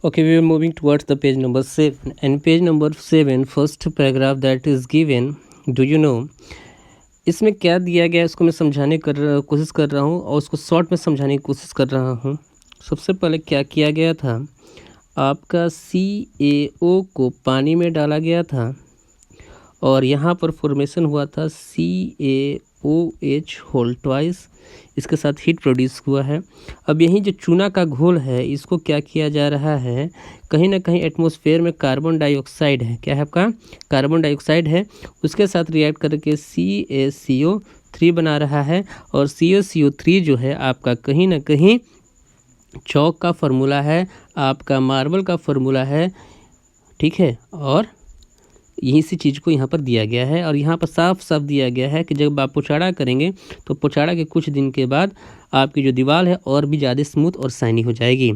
Okay, we are moving towards the page number 7. And page number 7, first paragraph that is given, do you know, इसमें क्या दिया गया है उसको मैं समझाने कोशिश कर रहा हूँ और उसको शॉर्ट में समझाने की कोशिश कर रहा हूँ। सबसे पहले क्या किया गया था, आपका CaO को पानी में डाला गया था और यहाँ पर फॉर्मेशन हुआ था CaOH होल ट्वाइस, इसके साथ हीट प्रोड्यूस हुआ है। अब यही जो चूना का घोल है इसको क्या किया जा रहा है, कहीं ना कहीं एटमॉस्फेयर में कार्बन डाइऑक्साइड है, क्या है आपका कार्बन डाइऑक्साइड है, उसके साथ रिएक्ट करके CaCO3 बना रहा है। और CaCO3 जो है आपका कहीं ना कहीं चौक का फार्मूला है, आपका मार्बल का फार्मूला है, ठीक है। और यही सी चीज़ को यहाँ पर दिया गया है और यहाँ पर साफ साफ दिया गया है कि जब आप पुछाड़ा करेंगे तो पुछाड़ा के कुछ दिन के बाद आपकी जो दीवार है और भी ज़्यादा स्मूथ और शाइनी हो जाएगी।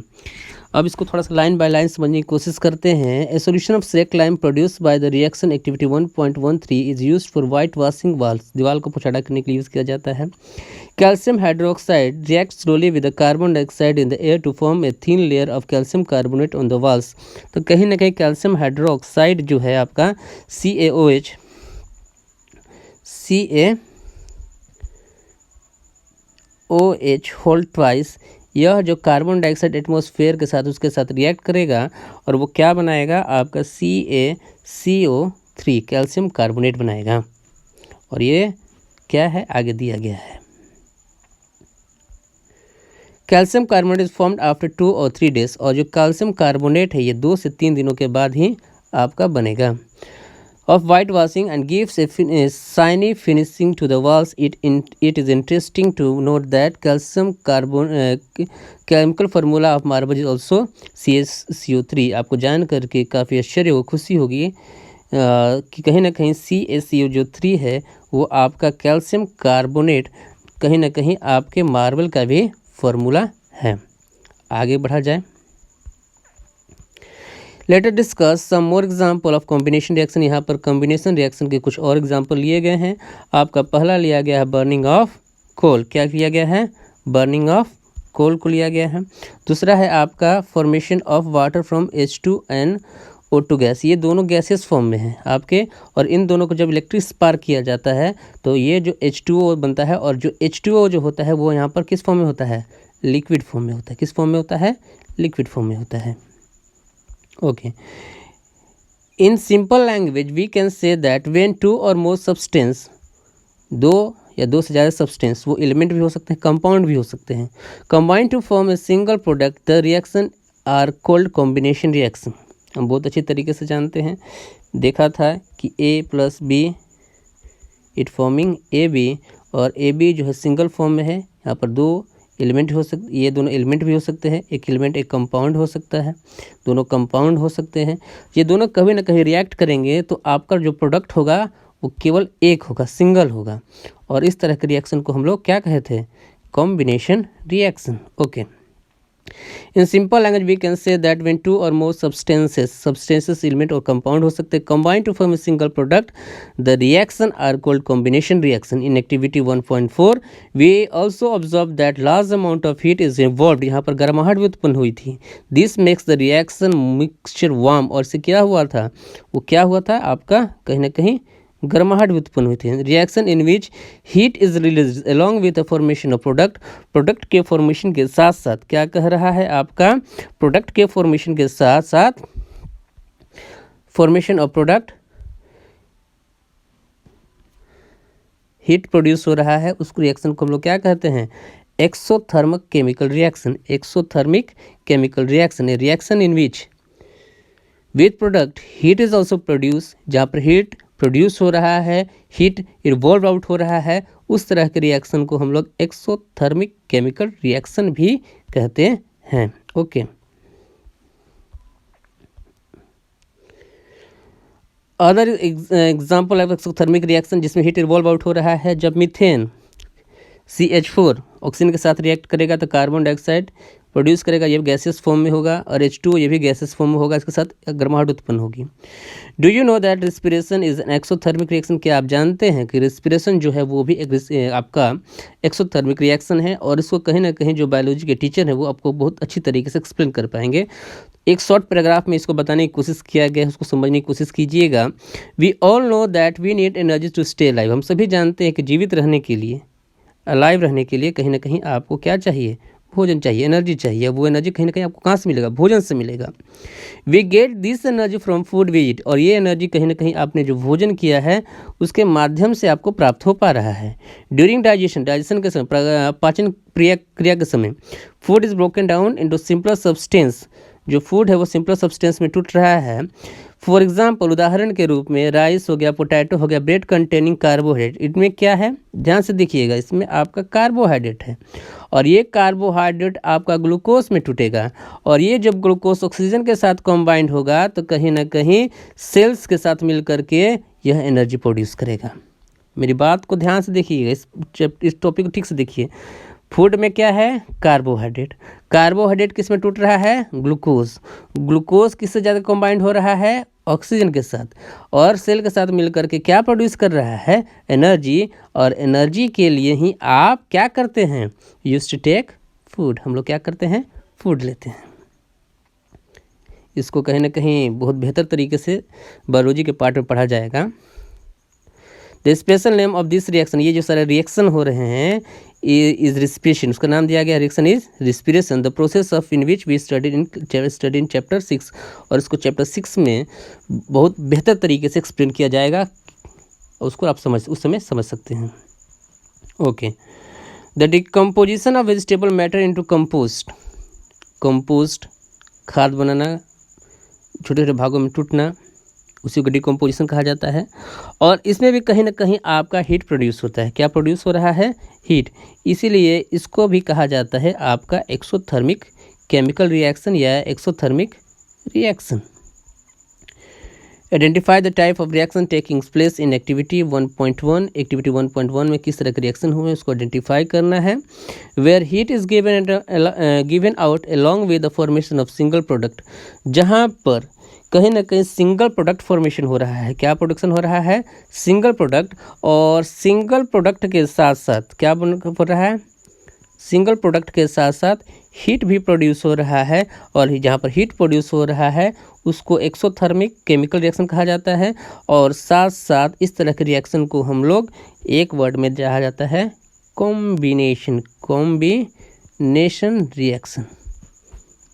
अब इसको थोड़ा सा लाइन बाय लाइन समझने की कोशिश करते हैं। A solution of slaked lime produce by the reaction activity 1.13 is used for whitewashing walls, दीवार को पुछाड़ा करने के लिए यूज़ किया जाता है। Calcium hydroxide react slowly with the carbon dioxide in the air to form a thin layer of calcium carbonate on the walls. तो कहीं ना कहीं कैल्शियम हाइड्रोक्साइड जो है आपका CaOH होल ट्वाइस, यह जो कार्बन डाइऑक्साइड एटमॉस्फेयर के साथ उसके साथ रिएक्ट करेगा और वो क्या बनाएगा, आपका CaCO3 कैल्शियम कार्बोनेट बनाएगा। और ये क्या है, आगे दिया गया है। Calcium carbonate is formed after 2 और 3 डेज, और जो कैल्शियम कार्बोनेट है ये 2 से 3 दिनों के बाद ही आपका बनेगा। of white washing and gives a shiny finishing to the walls. It is interesting to note that chemical formula of marble is also CaCO3। आपको जान करके काफ़ी आश्चर्य हो, खुशी होगी कि कहीं ना कहीं CaCO3 है वो आपका कैल्शियम कार्बोनेट कहीं ना कहीं आपके मार्बल का भी फॉर्मूला है। आगे बढ़ा जाए। Later discuss some more example of combination reaction. यहाँ पर कॉम्बिनेशन रिएक्शन के कुछ और एग्जाम्पल लिए गए हैं। आपका पहला लिया गया है बर्निंग ऑफ कोल, क्या किया गया है, बर्निंग ऑफ कोल को लिया गया है। दूसरा है आपका formation of water from H2NO2 gas, ये दोनों गैसेस फॉर्म में हैं आपके, और इन दोनों को जब इलेक्ट्रिक स्पार्क किया जाता है तो ये जो H2O बनता है, और जो H2O जो होता है वो यहाँ पर किस फॉर्म में होता है, लिक्विड फॉर्म में होता है। किस फॉर्म में होता है, लिक्विड फॉर्म में होता है। Okay. In simple language, we can say that when 2 or more substance, 2 या 2 से ज़्यादा सब्सटेंस, वो एलिमेंट भी हो सकते हैं, कंपाउंड भी हो सकते हैं, combine to form a single product, the reaction are called combination reaction. हम बहुत अच्छी तरीके से जानते हैं, देखा था कि A + B it forming AB, और AB जो है सिंगल फॉर्म में है, यहाँ पर 2 एलिमेंट हो सकते, ये दोनों एलिमेंट भी हो सकते हैं, एक एलिमेंट एक कंपाउंड हो सकता है, दोनों कंपाउंड हो सकते हैं। ये दोनों कभी ना कहीं रिएक्ट करेंगे तो आपका जो प्रोडक्ट होगा वो केवल एक होगा, सिंगल होगा, और इस तरह के रिएक्शन को हम लोग क्या कहे थे, combination reaction. Okay. In simple language we can say that when 2 or more substances element और compound हो सकते हैं, combine to form a single product, the reaction are called combination reaction। In activity 1.4 we also observe that large amount of heat is involved, यहाँ पर गर्माहट भी उत्पन्न हुई थी। This makes the reaction mixture warm, और इससे क्या हुआ था, वो क्या हुआ था आपका कहीं ना कहीं गर्माहट भी उत्पन्न हुई थी। Reaction in which heat is release along with the formation of product, product के फॉर्मेशन के साथ साथ, क्या कह रहा है आपका, प्रोडक्ट के फॉर्मेशन के साथ साथ formation of product heat produce हो रहा है, उस रिएक्शन को हम लोग क्या कहते हैं, exothermic chemical reaction. Exothermic chemical reaction, A reaction in which with product heat is also produce, जहाँ पर हीट प्रोड्यूस हो रहा है, हीट इवॉल्व आउट हो रहा है, उस तरह के रिएक्शन को हम लोग एक्सोथर्मिक केमिकल रिएक्शन भी कहते हैं। Okay. Other example of exothermic reaction जिसमें हीट इवॉल्व आउट हो रहा है, जब मीथेन CH4 ऑक्सीजन के साथ रिएक्ट करेगा तो कार्बन डाइऑक्साइड प्रोड्यूस करेगा, ये गैसेस फॉर्म में होगा, और H2O ये भी गैसेस फॉर्म में होगा, इसके साथ गर्माहट उत्पन्न होगी। Do you know that respiration is an exothermic reaction, क्या आप जानते हैं कि रेस्पिरेशन जो है वो भी एक आपका एक्सोथर्मिक रिएक्शन है, और इसको कहीं ना कहीं जो बायोलॉजी के टीचर हैं वो आपको बहुत अच्छी तरीके से एक्सप्लेन कर पाएंगे। एक शॉर्ट पैराग्राफ में इसको बताने की कोशिश किया गया है, उसको समझने की कोशिश कीजिएगा। We all know that we need energy to stay alive. हम सभी जानते हैं कि जीवित रहने के लिए, अलाइव रहने के लिए कहीं ना कहीं आपको क्या चाहिए, भोजन चाहिए, एनर्जी चाहिए। वो एनर्जी कहीं ना कहीं आपको कहाँ से मिलेगा, भोजन से मिलेगा। We get this energy from food we eat, और ये एनर्जी कहीं ना कहीं आपने जो भोजन किया है उसके माध्यम से आपको प्राप्त हो पा रहा है। ड्यूरिंग डाइजेशन के समय, पाचन क्रिया के समय, food is broken down into simpler substance, जो फूड है वो सिंपलर सब्सटेंस में टूट रहा है। फॉर एग्जाम्पल, उदाहरण के रूप में राइस हो गया, पोटैटो हो गया, ब्रेड कंटेनिंग कार्बोहाइड्रेट। इनमें क्या है, ध्यान से देखिएगा, इसमें आपका कार्बोहाइड्रेट है, और ये कार्बोहाइड्रेट आपका ग्लूकोज में टूटेगा, और ये जब ग्लूकोज ऑक्सीजन के साथ कंबाइंड होगा तो कहीं ना कहीं सेल्स के साथ मिल करके यह एनर्जी प्रोड्यूस करेगा। मेरी बात को ध्यान से देखिएगा, इस टॉपिक को ठीक से देखिए। फूड में क्या है, कार्बोहाइड्रेट। कार्बोहाइड्रेट किस में टूट रहा है, ग्लूकोज। ग्लूकोज किससे ज़्यादा कंबाइंड हो रहा है, ऑक्सीजन के साथ, और सेल के साथ मिलकर के क्या प्रोड्यूस कर रहा है, एनर्जी। और एनर्जी के लिए ही आप क्या करते हैं, यूज्ड टू टेक फूड। हम लोग क्या करते हैं, फूड लेते हैं। इसको कहीं ना कहीं बहुत बेहतर तरीके से बायोलॉजी के पार्ट में पढ़ा जाएगा। The special name of this reaction, ये जो सारे रिएक्शन हो रहे हैं इज रिस्पिरेशन, उसका नाम दिया गया reaction is respiration. The process of in which we study in chapter 6, और इसको चैप्टर 6 में बहुत बेहतर तरीके से एक्सप्लेन किया जाएगा, उसको आप उस समय समझ सकते हैं। Okay, the decomposition of vegetable matter into compost. Compost, खाद बनाना, छोटे छोटे भागों में टूटना, उसी को डिकम्पोजिशन कहा जाता है। और इसमें भी कहीं ना कहीं आपका हीट प्रोड्यूस होता है। क्या प्रोड्यूस हो रहा है, हीट। इसीलिए इसको भी कहा जाता है आपका एक्सोथर्मिक केमिकल रिएक्शन या exothermic reaction. Identify the type of reaction taking place in activity 1.1। Activity 1.1 में किस तरह के रिएक्शन हुए उसको आइडेंटिफाई करना है। Where heat is given out along with the formation of single product, जहाँ पर कहीं ना कहीं सिंगल प्रोडक्ट फॉर्मेशन हो रहा है। क्या प्रोडक्शन हो रहा है, सिंगल प्रोडक्ट। और सिंगल प्रोडक्ट के साथ साथ क्या हो रहा है, सिंगल प्रोडक्ट के साथ साथ हीट भी प्रोड्यूस हो रहा है। और जहाँ पर हीट प्रोड्यूस हो रहा है उसको एक्सोथर्मिक केमिकल रिएक्शन कहा जाता है। और साथ साथ इस तरह के रिएक्शन को हम लोग एक वर्ड में कहा जाता है combination reaction.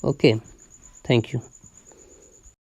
Okay, thank you.